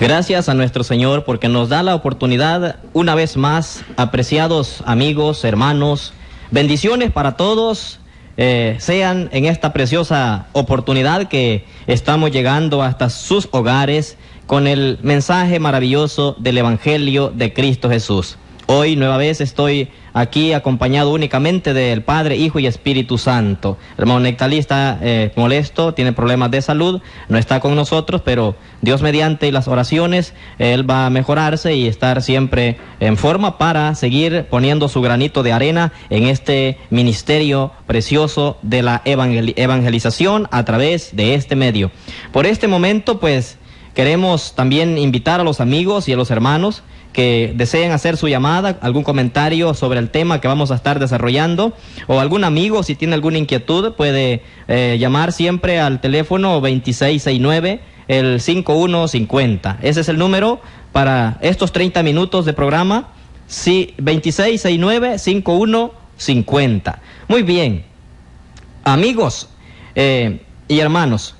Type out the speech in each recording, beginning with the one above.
Gracias a nuestro Señor porque nos da la oportunidad una vez más, apreciados amigos, hermanos, bendiciones para todos, sean en esta preciosa oportunidad que estamos llegando hasta sus hogares con el mensaje maravilloso del Evangelio de Cristo Jesús. Hoy nueva vez estoy aquí acompañado únicamente del Padre, Hijo y Espíritu Santo. El hermano Nectalí está molesto, tiene problemas de salud, no está con nosotros, pero Dios mediante y las oraciones, él va a mejorarse y estar siempre en forma para seguir poniendo su granito de arena en este ministerio precioso de la evangelización a través de este medio. Por este momento, pues, queremos también invitar a los amigos y a los hermanos que deseen hacer su llamada, algún comentario sobre el tema que vamos a estar desarrollando, o algún amigo, si tiene alguna inquietud, puede llamar siempre al teléfono 2669, el 5150. Ese es el número para estos 30 minutos de programa, sí, 2669-5150. Muy bien, amigos y hermanos,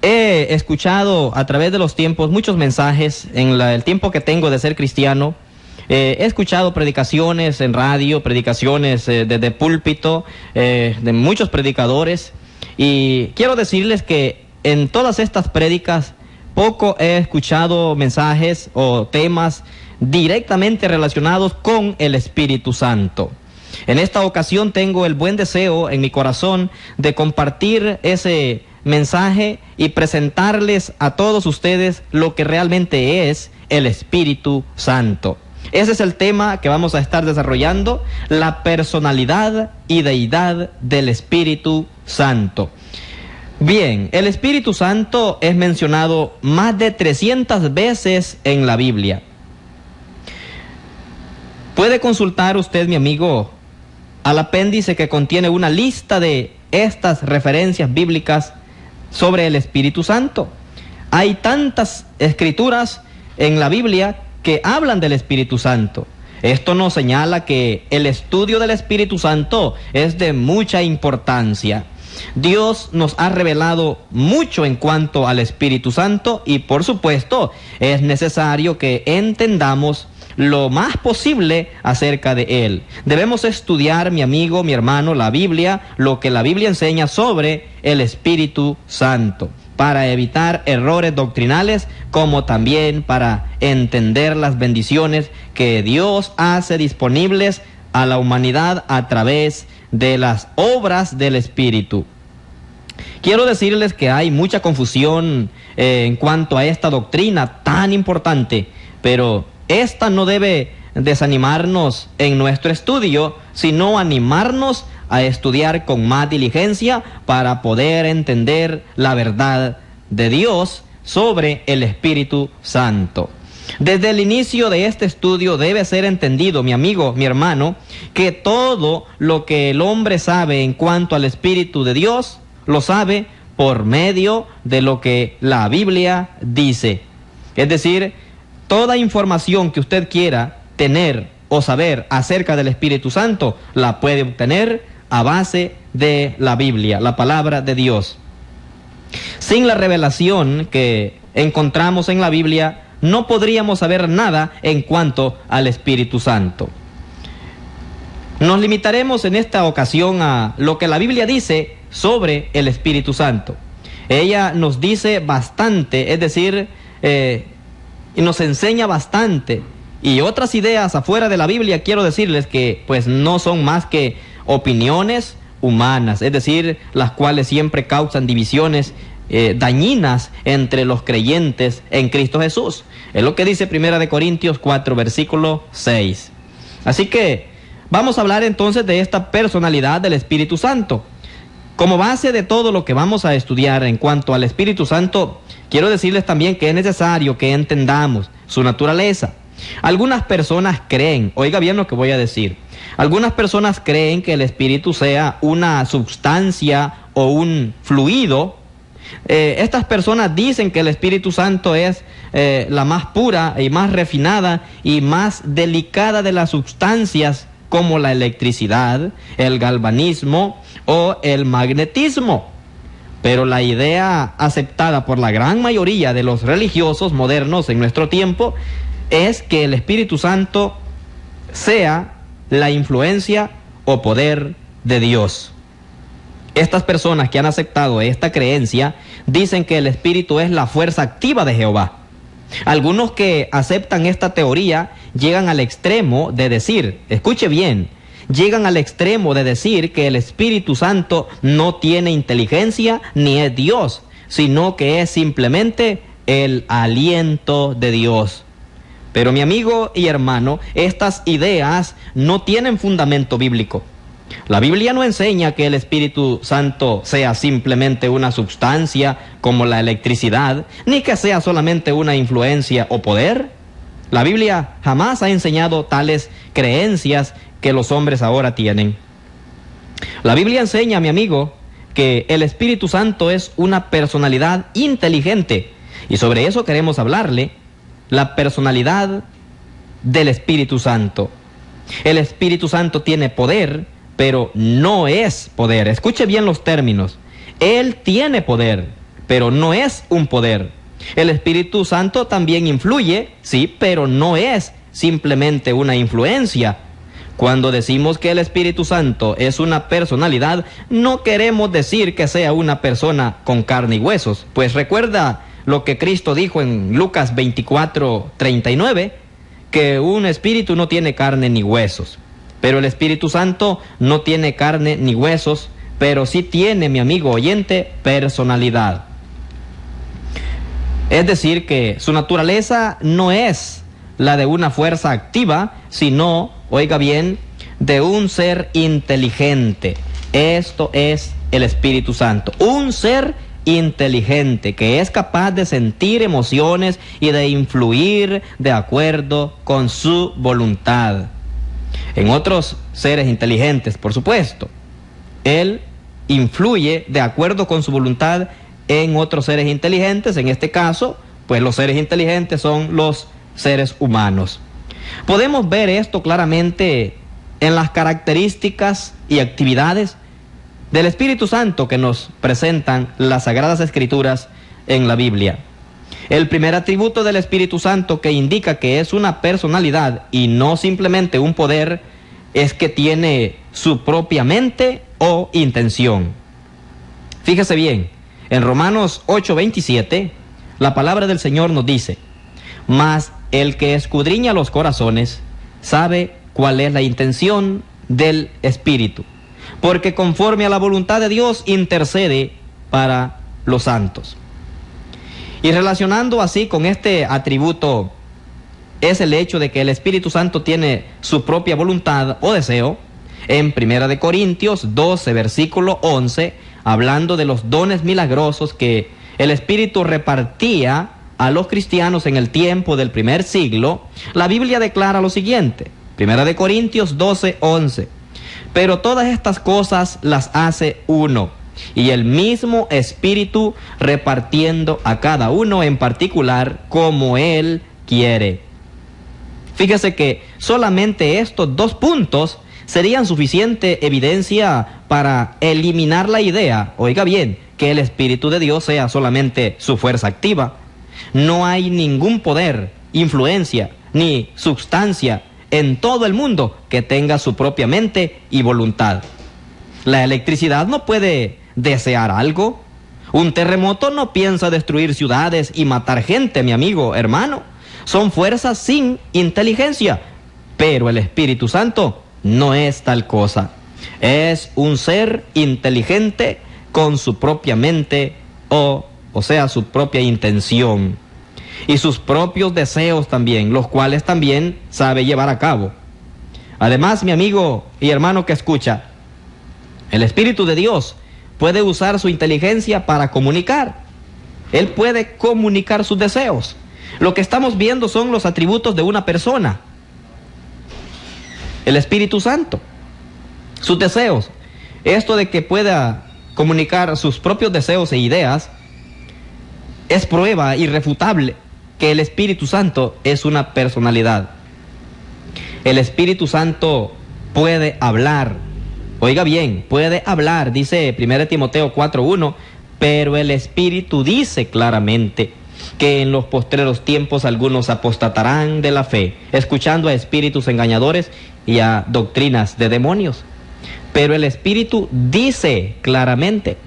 he escuchado a través de los tiempos muchos mensajes en el tiempo que tengo de ser cristiano. He escuchado predicaciones en radio, predicaciones desde púlpito, de muchos predicadores, y quiero decirles que en todas estas prédicas poco he escuchado mensajes o temas directamente relacionados con el Espíritu Santo. En esta ocasión tengo el buen deseo en mi corazón de compartir ese mensaje y presentarles a todos ustedes lo que realmente es el Espíritu Santo. Ese es el tema que vamos a estar desarrollando, la personalidad y deidad del Espíritu Santo. Bien, el Espíritu Santo es mencionado más de 300 veces en la Biblia. Puede consultar usted, mi amigo, al apéndice que contiene una lista de estas referencias bíblicas sobre el Espíritu Santo. Hay tantas escrituras en la Biblia que hablan del Espíritu Santo. Esto nos señala que el estudio del Espíritu Santo es de mucha importancia. Dios nos ha revelado mucho en cuanto al Espíritu Santo y, por supuesto, es necesario que entendamos lo más posible acerca de él. Debemos estudiar, mi amigo, mi hermano, la Biblia, lo que la Biblia enseña sobre el Espíritu Santo, para evitar errores doctrinales, como también para entender las bendiciones que Dios hace disponibles a la humanidad a través de las obras del Espíritu. Quiero decirles que hay mucha confusión en cuanto a esta doctrina tan importante, pero esta no debe desanimarnos en nuestro estudio, sino animarnos a estudiar con más diligencia para poder entender la verdad de Dios sobre el Espíritu Santo. Desde el inicio de este estudio debe ser entendido, mi amigo, mi hermano, que todo lo que el hombre sabe en cuanto al Espíritu de Dios, lo sabe por medio de lo que la Biblia dice. Es decir, toda información que usted quiera tener o saber acerca del Espíritu Santo, la puede obtener a base de la Biblia, la palabra de Dios. Sin la revelación que encontramos en la Biblia, no podríamos saber nada en cuanto al Espíritu Santo. Nos limitaremos en esta ocasión a lo que la Biblia dice sobre el Espíritu Santo. Ella nos dice bastante, es decir, y nos enseña bastante, y otras ideas afuera de la Biblia, quiero decirles que pues no son más que opiniones humanas, es decir, las cuales siempre causan divisiones dañinas entre los creyentes en Cristo Jesús. Es lo que dice 1 Corintios 4, versículo 6. Así que vamos a hablar entonces de esta personalidad del Espíritu Santo. Como base de todo lo que vamos a estudiar en cuanto al Espíritu Santo, quiero decirles también que es necesario que entendamos su naturaleza. Algunas personas creen, oiga bien lo que voy a decir, algunas personas creen que el Espíritu sea una sustancia o un fluido. Estas personas dicen que el Espíritu Santo es la más pura y más refinada y más delicada de las sustancias, como la electricidad, el galvanismo o el magnetismo. Pero la idea aceptada por la gran mayoría de los religiosos modernos en nuestro tiempo es que el Espíritu Santo sea la influencia o poder de Dios. Estas personas que han aceptado esta creencia dicen que el Espíritu es la fuerza activa de Jehová. Algunos que aceptan esta teoría llegan al extremo de decir, escuche bien, llegan al extremo de decir que el Espíritu Santo no tiene inteligencia ni es Dios, sino que es simplemente el aliento de Dios. Pero mi amigo y hermano, estas ideas no tienen fundamento bíblico. La Biblia no enseña que el Espíritu Santo sea simplemente una sustancia como la electricidad, ni que sea solamente una influencia o poder. La Biblia jamás ha enseñado tales creencias que los hombres ahora tienen. La Biblia enseña, mi amigo, que el Espíritu Santo es una personalidad inteligente, y sobre eso queremos hablarle, la personalidad del Espíritu Santo. El Espíritu Santo tiene poder, pero no es poder. Escuche bien los términos. Él tiene poder, pero no es un poder. El Espíritu Santo también influye, sí, pero no es simplemente una influencia. Cuando decimos que el Espíritu Santo es una personalidad, no queremos decir que sea una persona con carne y huesos. Pues recuerda lo que Cristo dijo en Lucas 24:39, que un espíritu no tiene carne ni huesos. Pero el Espíritu Santo no tiene carne ni huesos, pero sí tiene, mi amigo oyente, personalidad. Es decir, que su naturaleza no es la de una fuerza activa, sino, oiga bien, de un ser inteligente. Esto es el Espíritu Santo, un ser inteligente que es capaz de sentir emociones y de influir de acuerdo con su voluntad. En otros seres inteligentes, por supuesto, Él influye de acuerdo con su voluntad en otros seres inteligentes. En este caso, pues los seres inteligentes son los seres humanos. Podemos ver esto claramente en las características y actividades del Espíritu Santo que nos presentan las Sagradas Escrituras en la Biblia. El primer atributo del Espíritu Santo que indica que es una personalidad y no simplemente un poder es que tiene su propia mente o intención. Fíjese bien, en Romanos 8:27, la palabra del Señor nos dice: mas el que escudriña los corazones sabe cuál es la intención del Espíritu, porque conforme a la voluntad de Dios intercede para los santos. Y relacionando así con este atributo es el hecho de que el Espíritu Santo tiene su propia voluntad o deseo. En 1 Corintios 12, versículo 11, hablando de los dones milagrosos que el Espíritu repartía a los cristianos en el tiempo del primer siglo, la Biblia declara lo siguiente, 1 Corintios 12, 11, pero todas estas cosas las hace uno, y el mismo Espíritu repartiendo a cada uno en particular como Él quiere. Fíjese que solamente estos dos puntos serían suficiente evidencia para eliminar la idea, oiga bien, que el Espíritu de Dios sea solamente su fuerza activa. No hay ningún poder, influencia, ni sustancia en todo el mundo que tenga su propia mente y voluntad. La electricidad no puede desear algo. Un terremoto no piensa destruir ciudades y matar gente, mi amigo, hermano. Son fuerzas sin inteligencia, pero el Espíritu Santo no es tal cosa. Es un ser inteligente con su propia mente o sea, su propia intención y sus propios deseos también, los cuales también sabe llevar a cabo. Además, mi amigo y hermano que escucha, el Espíritu de Dios puede usar su inteligencia para comunicar. Él puede comunicar sus deseos. Lo que estamos viendo son los atributos de una persona. El Espíritu Santo, sus deseos. Esto de que pueda comunicar sus propios deseos e ideas es prueba irrefutable que el Espíritu Santo es una personalidad. El Espíritu Santo puede hablar. Oiga bien, puede hablar, dice 1 Timoteo 4:1, Pero el Espíritu dice claramente que en los postreros tiempos algunos apostatarán de la fe, escuchando a espíritus engañadores y a doctrinas de demonios. Pero el Espíritu dice claramente,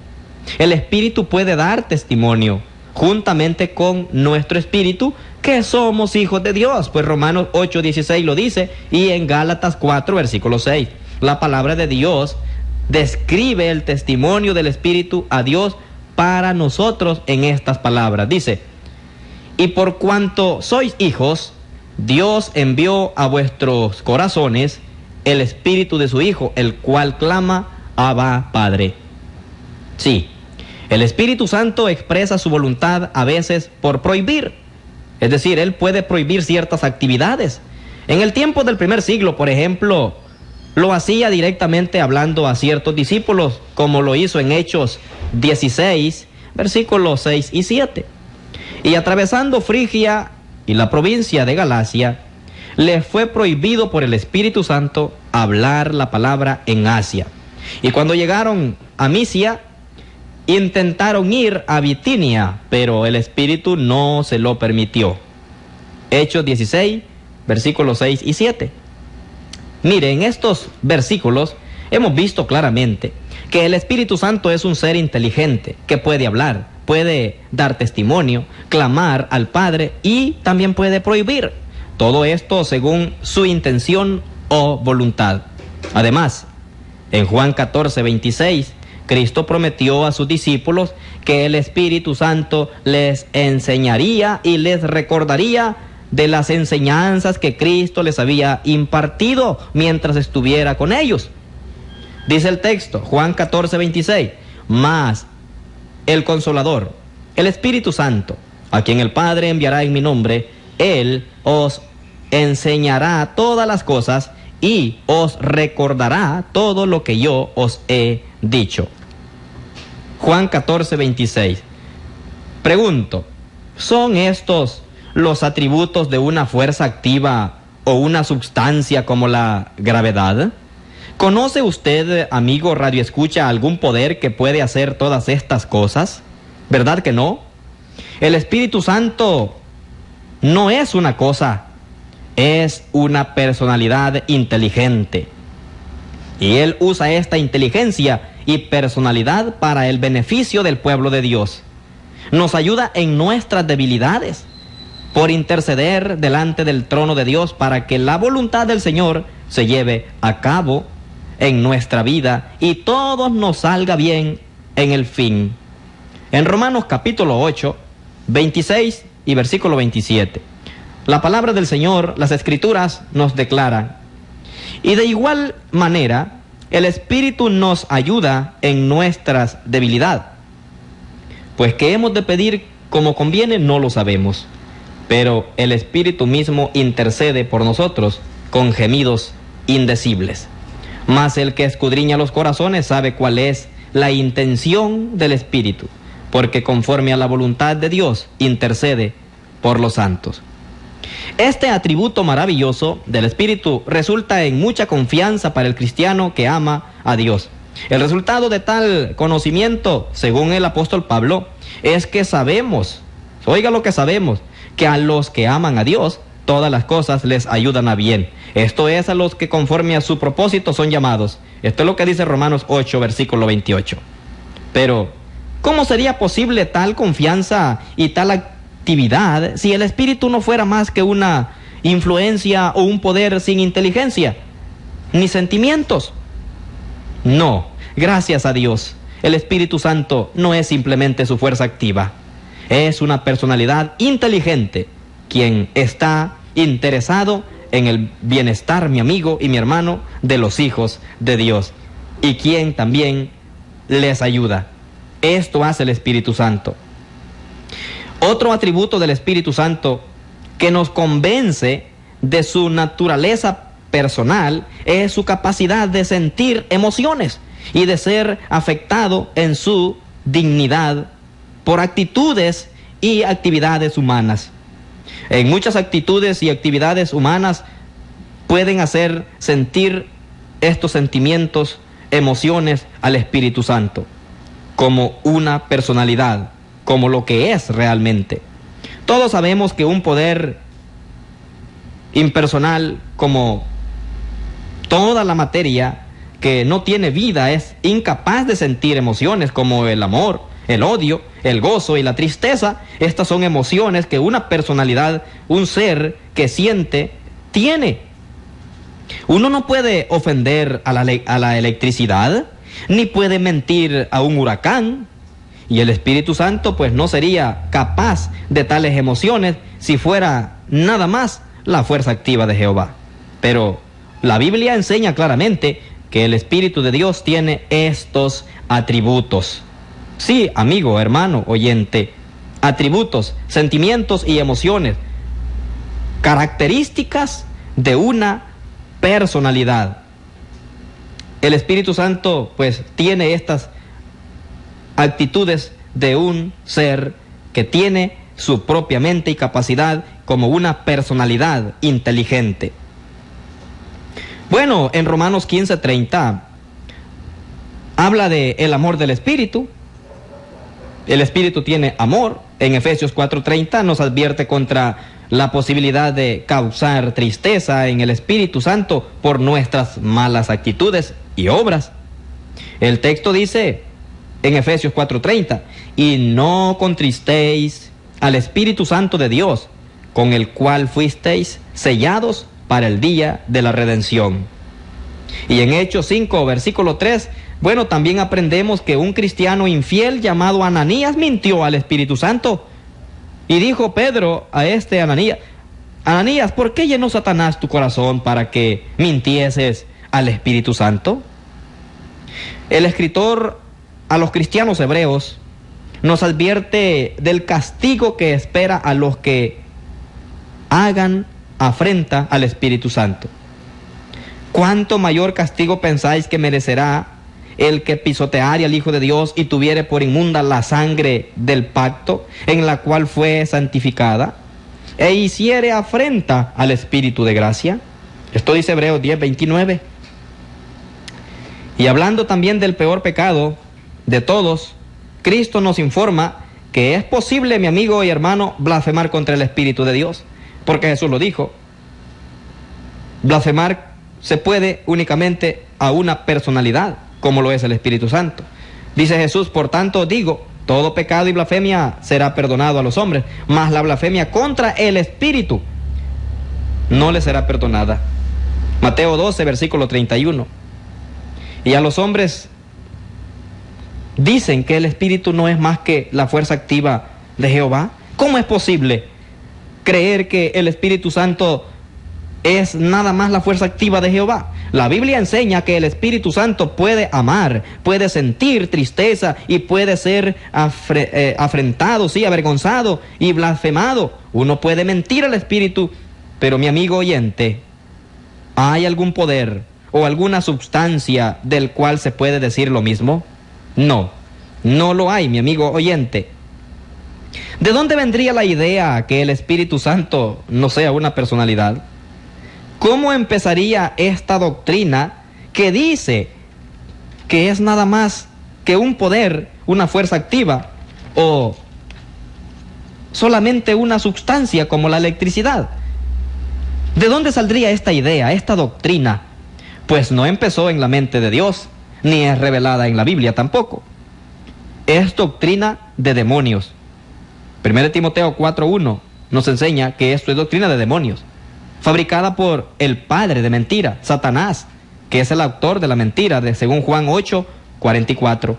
el Espíritu puede dar testimonio, juntamente con nuestro espíritu, que somos hijos de Dios, pues Romanos 8:16 lo dice, y en Gálatas 4, versículo 6. La palabra de Dios describe el testimonio del Espíritu a Dios para nosotros en estas palabras. Dice, y por cuanto sois hijos, Dios envió a vuestros corazones el Espíritu de su Hijo, el cual clama, Abba, Padre. Sí, el Espíritu Santo expresa su voluntad a veces por prohibir. Es decir, Él puede prohibir ciertas actividades. En el tiempo del primer siglo, por ejemplo, lo hacía directamente hablando a ciertos discípulos, como lo hizo en Hechos 16, versículos 6 y 7. Y atravesando Frigia y la provincia de Galacia, les fue prohibido por el Espíritu Santo hablar la palabra en Asia. Y cuando llegaron a Misia, intentaron ir a Bitinia, pero el Espíritu no se lo permitió. Hechos 16, versículos 6 y 7. Mire, en estos versículos hemos visto claramente que el Espíritu Santo es un ser inteligente que puede hablar, puede dar testimonio, clamar al Padre y también puede prohibir. Todo esto según su intención o voluntad. Además, en Juan 14:26, Cristo prometió a sus discípulos que el Espíritu Santo les enseñaría y les recordaría de las enseñanzas que Cristo les había impartido mientras estuviera con ellos. Dice el texto, Juan 14:26, mas el Consolador, el Espíritu Santo, a quien el Padre enviará en mi nombre, Él os enseñará todas las cosas y os recordará todo lo que yo os he dicho. Juan 14:26. Pregunto, ¿son estos los atributos de una fuerza activa o una sustancia como la gravedad? ¿Conoce usted, amigo radioescucha, algún poder que puede hacer todas estas cosas? ¿Verdad que no? El Espíritu Santo no es una cosa, es una personalidad inteligente. Y Él usa esta inteligencia y personalidad para el beneficio del pueblo de Dios. Nos ayuda en nuestras debilidades, por interceder delante del trono de Dios para que la voluntad del Señor se lleve a cabo en nuestra vida y todo nos salga bien en el fin. En Romanos capítulo 8, 26 y versículo 27, la palabra del Señor, las Escrituras nos declaran, y de igual manera, el Espíritu nos ayuda en nuestras debilidades. Pues que hemos de pedir como conviene no lo sabemos, pero el Espíritu mismo intercede por nosotros con gemidos indecibles. Mas el que escudriña los corazones sabe cuál es la intención del Espíritu, porque conforme a la voluntad de Dios intercede por los santos. Este atributo maravilloso del Espíritu resulta en mucha confianza para el cristiano que ama a Dios. El resultado de tal conocimiento, según el apóstol Pablo, es que sabemos, oiga lo que sabemos, que a los que aman a Dios, todas las cosas les ayudan a bien. Esto es, a los que conforme a su propósito son llamados. Esto es lo que dice Romanos 8, versículo 28. Pero, ¿cómo sería posible tal confianza y tal actividad si el Espíritu no fuera más que una influencia o un poder sin inteligencia ni sentimientos? No, gracias a Dios, el Espíritu Santo no es simplemente su fuerza activa, es una personalidad inteligente quien está interesado en el bienestar, mi amigo y mi hermano, de los hijos de Dios, y quien también les ayuda. Esto hace el Espíritu Santo. Otro atributo del Espíritu Santo que nos convence de su naturaleza personal es su capacidad de sentir emociones y de ser afectado en su dignidad por actitudes y actividades humanas. En muchas actitudes y actividades humanas pueden hacer sentir estos sentimientos, emociones al Espíritu Santo. como una personalidad, como lo que es realmente. Todos sabemos que un poder impersonal, como toda la materia que no tiene vida, es incapaz de sentir emociones como el amor, el odio, el gozo y la tristeza. Estas son emociones que una personalidad, un ser que siente, tiene. Uno no puede ofender a la electricidad, ni puede mentir a un huracán. Y el Espíritu Santo pues no sería capaz de tales emociones si fuera nada más la fuerza activa de Jehová. Pero la Biblia enseña claramente que el Espíritu de Dios tiene estos atributos. Sí, amigo, hermano, oyente, atributos, sentimientos y emociones, características de una personalidad. El Espíritu Santo pues tiene estas actitudes de un ser que tiene su propia mente y capacidad como una personalidad inteligente. Bueno, en Romanos 15:30 habla de el amor del Espíritu. El Espíritu tiene amor. En Efesios 4:30 nos advierte contra la posibilidad de causar tristeza en el Espíritu Santo por nuestras malas actitudes y obras. El texto dice en Efesios 4:30, y no contristéis al Espíritu Santo de Dios, con el cual fuisteis sellados para el día de la redención. Y en Hechos 5, versículo 3, bueno, también aprendemos que un cristiano infiel llamado Ananías mintió al Espíritu Santo. Y dijo Pedro a este Ananías, Ananías, ¿por qué llenó Satanás tu corazón para que mintieses al Espíritu Santo? El escritor a los cristianos hebreos nos advierte del castigo que espera a los que hagan afrenta al Espíritu Santo. ¿Cuánto mayor castigo pensáis que merecerá el que pisoteare al Hijo de Dios y tuviere por inmunda la sangre del pacto en la cual fue santificada e hiciere afrenta al Espíritu de gracia? Esto dice Hebreos 10:29. Y hablando también del peor pecado de todos, Cristo nos informa que es posible, mi amigo y hermano, blasfemar contra el Espíritu de Dios, porque Jesús lo dijo. Blasfemar se puede únicamente a una personalidad, como lo es el Espíritu Santo. Dice Jesús, por tanto digo, todo pecado y blasfemia será perdonado a los hombres, mas la blasfemia contra el Espíritu no le será perdonada. Mateo 12, versículo 31. Y a los hombres dicen que el Espíritu no es más que la fuerza activa de Jehová. ¿Cómo es posible creer que el Espíritu Santo es nada más la fuerza activa de Jehová? La Biblia enseña que el Espíritu Santo puede amar, puede sentir tristeza y puede ser afrentado, sí, avergonzado y blasfemado. Uno puede mentir al Espíritu, pero mi amigo oyente, ¿hay algún poder o alguna sustancia del cual se puede decir lo mismo? No, no lo hay, mi amigo oyente. ¿De dónde vendría la idea que el Espíritu Santo no sea una personalidad? ¿Cómo empezaría esta doctrina que dice que es nada más que un poder, una fuerza activa o solamente una sustancia como la electricidad? ¿De dónde saldría esta idea, esta doctrina? Pues no empezó en la mente de Dios, ni es revelada en la Biblia tampoco. Es doctrina de demonios. 1 Timoteo 4:1 nos enseña que esto es doctrina de demonios, fabricada por el padre de mentira, Satanás, que es el autor de la mentira, según Juan 8:44.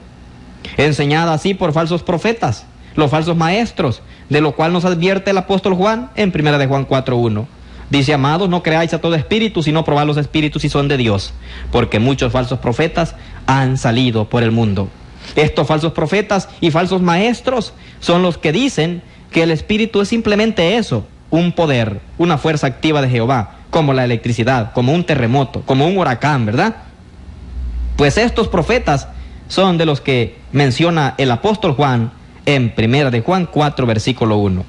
Enseñada así por falsos profetas, los falsos maestros, de lo cual nos advierte el apóstol Juan en 1 de Juan 4:1. Dice, amados, no creáis a todo espíritu, sino probad los espíritus si son de Dios, porque muchos falsos profetas han salido por el mundo. Estos falsos profetas y falsos maestros son los que dicen que el espíritu es simplemente eso, un poder, una fuerza activa de Jehová, como la electricidad, como un terremoto, como un huracán, ¿verdad? Pues estos profetas son de los que menciona el apóstol Juan en 1 de Juan 4, versículo 1.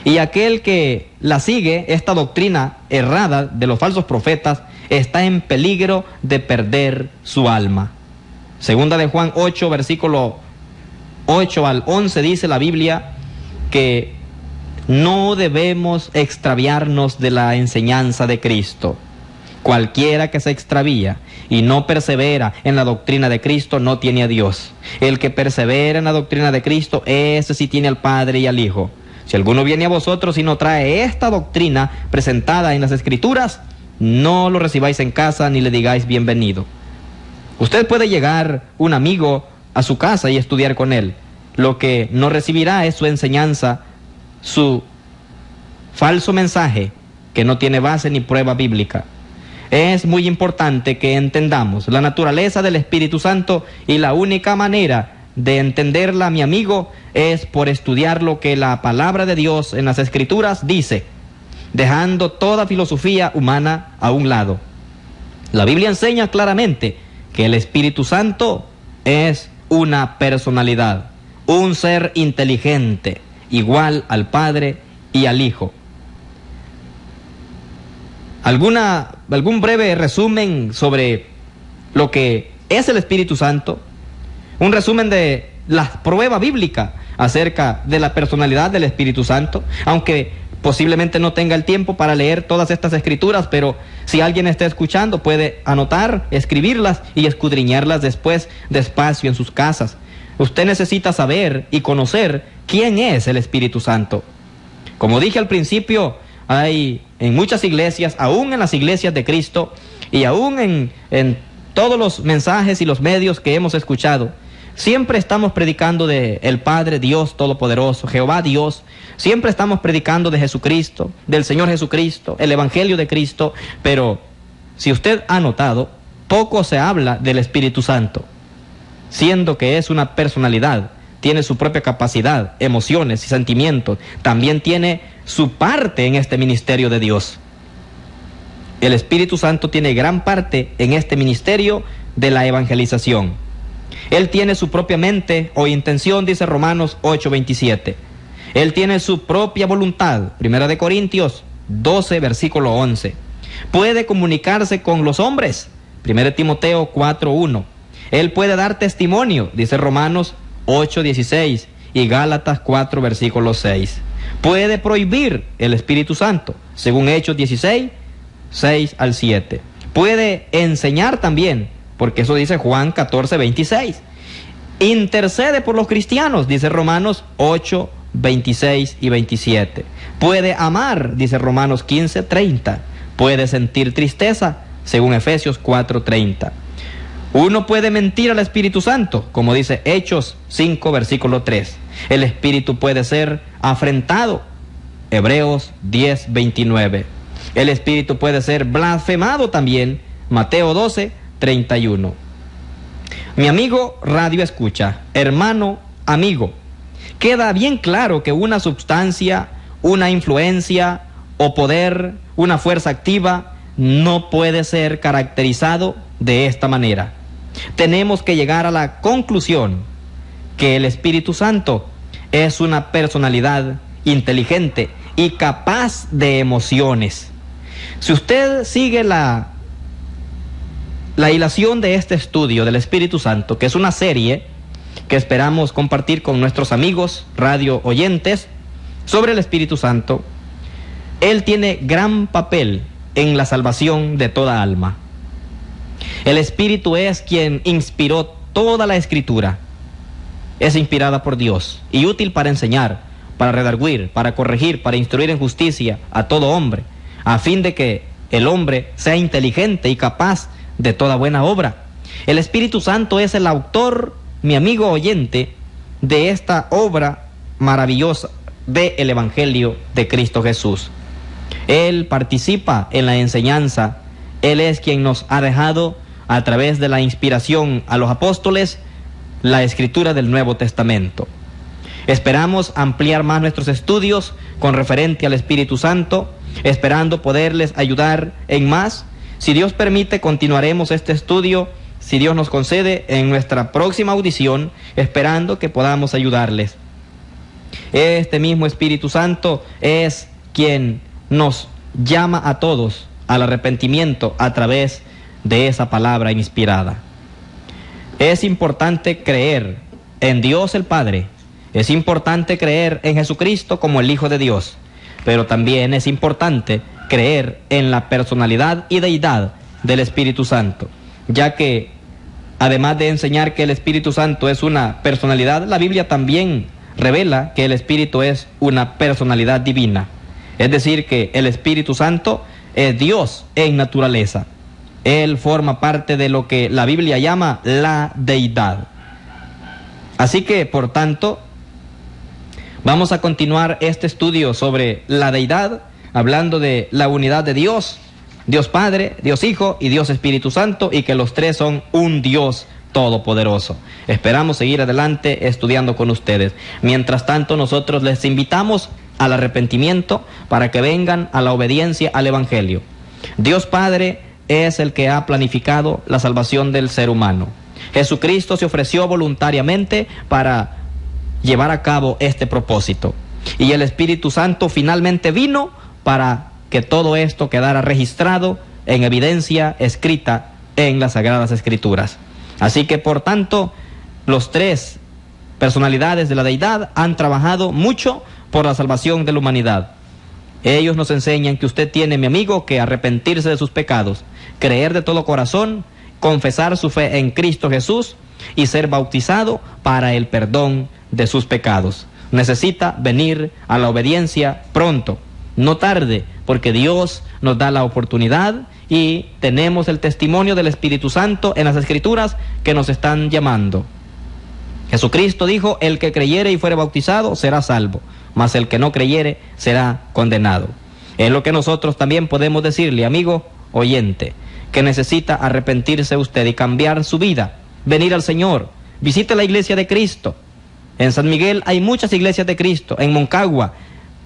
Y aquel que la sigue, esta doctrina errada de los falsos profetas, está en peligro de perder su alma. Segunda de Juan 8, versículo 8 al 11 dice la Biblia que no debemos extraviarnos de la enseñanza de Cristo. Cualquiera que se extravía y no persevera en la doctrina de Cristo no tiene a Dios. El que persevera en la doctrina de Cristo, ese sí tiene al Padre y al Hijo. Si alguno viene a vosotros y no trae esta doctrina presentada en las Escrituras, no lo recibáis en casa ni le digáis bienvenido. Usted puede llegar un amigo a su casa y estudiar con él. Lo que no recibirá es su enseñanza, su falso mensaje que no tiene base ni prueba bíblica. Es muy importante que entendamos la naturaleza del Espíritu Santo, y la única manera de entenderla, mi amigo, es por estudiar lo que la palabra de Dios en las Escrituras dice, dejando toda filosofía humana a un lado. La Biblia enseña claramente que el Espíritu Santo es una personalidad, un ser inteligente, igual al Padre y al Hijo. ¿Algún breve resumen sobre lo que es el Espíritu Santo? Un resumen de la prueba bíblica acerca de la personalidad del Espíritu Santo, aunque posiblemente no tenga el tiempo para leer todas estas escrituras, pero si alguien está escuchando puede anotar, escribirlas y escudriñarlas después despacio en sus casas. Usted necesita saber y conocer quién es el Espíritu Santo. Como dije al principio, hay en muchas iglesias, aún en las iglesias de Cristo y aún en todos los mensajes y los medios que hemos escuchado, siempre estamos predicando de el Padre Dios Todopoderoso, Jehová Dios. Siempre estamos predicando de Jesucristo, del Señor Jesucristo, el Evangelio de Cristo. Pero si usted ha notado, poco se habla del Espíritu Santo, siendo que es una personalidad, tiene su propia capacidad, emociones y sentimientos, también tiene su parte en este ministerio de Dios. El Espíritu Santo tiene gran parte en este ministerio de la evangelización. Él tiene su propia mente o intención, dice Romanos 8:27. Él tiene su propia voluntad, 1 Corintios 12, versículo 11. Puede comunicarse con los hombres, 1 Timoteo 4:1. Él puede dar testimonio, dice Romanos 8:16 y Gálatas 4, versículo 6. Puede prohibir el Espíritu Santo, según Hechos 16, 6 al 7. Puede enseñar también, porque eso dice Juan 14, 26. Intercede por los cristianos, dice Romanos 8, 26 y 27. Puede amar, dice Romanos 15, 30. Puede sentir tristeza, según Efesios 4, 30. Uno puede mentir al Espíritu Santo, como dice Hechos 5, versículo 3. El Espíritu puede ser afrentado, Hebreos 10, 29. El Espíritu puede ser blasfemado también, Mateo 12, 31. Mi amigo radio escucha, hermano, amigo, queda bien claro que una sustancia, una influencia o poder, una fuerza activa, no puede ser caracterizado de esta manera. Tenemos que llegar a la conclusión que el Espíritu Santo es una personalidad inteligente y capaz de emociones. Si usted sigue la hilación de este estudio del Espíritu Santo, que es una serie que esperamos compartir con nuestros amigos radio oyentes sobre el Espíritu Santo, Él tiene gran papel en la salvación de toda alma. El Espíritu es quien inspiró toda la Escritura. Es inspirada por Dios y útil para enseñar, para redarguir, para corregir, para instruir en justicia a todo hombre, a fin de que el hombre sea inteligente y capaz de toda buena obra. El Espíritu Santo es el autor, mi amigo oyente, de esta obra maravillosa del Evangelio de Cristo Jesús. Él participa en la enseñanza. Él es quien nos ha dejado, a través de la inspiración a los apóstoles, la escritura del Nuevo Testamento. Esperamos ampliar más nuestros estudios con referente al Espíritu Santo, esperando poderles ayudar en más. Si Dios permite, continuaremos este estudio, si Dios nos concede, en nuestra próxima audición, esperando que podamos ayudarles. Este mismo Espíritu Santo es quien nos llama a todos al arrepentimiento a través de esa palabra inspirada. Es importante creer en Dios el Padre. Es importante creer en Jesucristo como el Hijo de Dios, pero también es importante creer en la personalidad y deidad del Espíritu Santo, ya que además de enseñar que el Espíritu Santo es una personalidad, la Biblia también revela que el Espíritu es una personalidad divina. Es decir, que el Espíritu Santo es Dios en naturaleza. Él forma parte de lo que la Biblia llama la deidad. Así que, por tanto, vamos a continuar este estudio sobre la deidad, hablando de la unidad de Dios, Dios Padre, Dios Hijo y Dios Espíritu Santo, y que los tres son un Dios todopoderoso. Esperamos seguir adelante estudiando con ustedes. Mientras tanto, nosotros les invitamos al arrepentimiento para que vengan a la obediencia al Evangelio. Dios Padre es el que ha planificado la salvación del ser humano. Jesucristo se ofreció voluntariamente para llevar a cabo este propósito. Y el Espíritu Santo finalmente vino para que todo esto quedara registrado en evidencia escrita en las Sagradas Escrituras. Así que, por tanto, los tres personalidades de la deidad han trabajado mucho por la salvación de la humanidad. Ellos nos enseñan que usted tiene, mi amigo, que arrepentirse de sus pecados, creer de todo corazón, confesar su fe en Cristo Jesús y ser bautizado para el perdón de sus pecados. Necesita venir a la obediencia pronto, no tarde, porque Dios nos da la oportunidad y tenemos el testimonio del Espíritu Santo en las Escrituras que nos están llamando. Jesucristo dijo: el que creyere y fuere bautizado será salvo, mas el que no creyere será condenado. Es lo que nosotros también podemos decirle, amigo oyente, que necesita arrepentirse usted y cambiar su vida, venir al Señor. Visite la iglesia de Cristo. En San Miguel hay muchas iglesias de Cristo. En Moncagua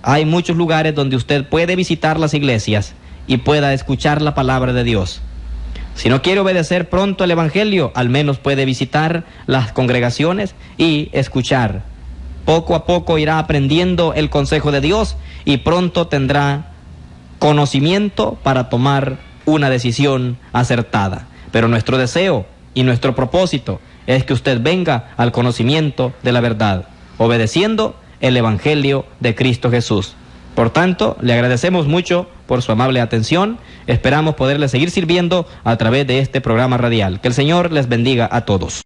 hay muchos lugares donde usted puede visitar las iglesias y pueda escuchar la palabra de Dios. Si no quiere obedecer pronto el Evangelio, al menos puede visitar las congregaciones y escuchar. Poco a poco irá aprendiendo el consejo de Dios y pronto tendrá conocimiento para tomar una decisión acertada. Pero nuestro deseo y nuestro propósito es que usted venga al conocimiento de la verdad, obedeciendo el Evangelio de Cristo Jesús. Por tanto, le agradecemos mucho por su amable atención. Esperamos poderle seguir sirviendo a través de este programa radial. Que el Señor les bendiga a todos.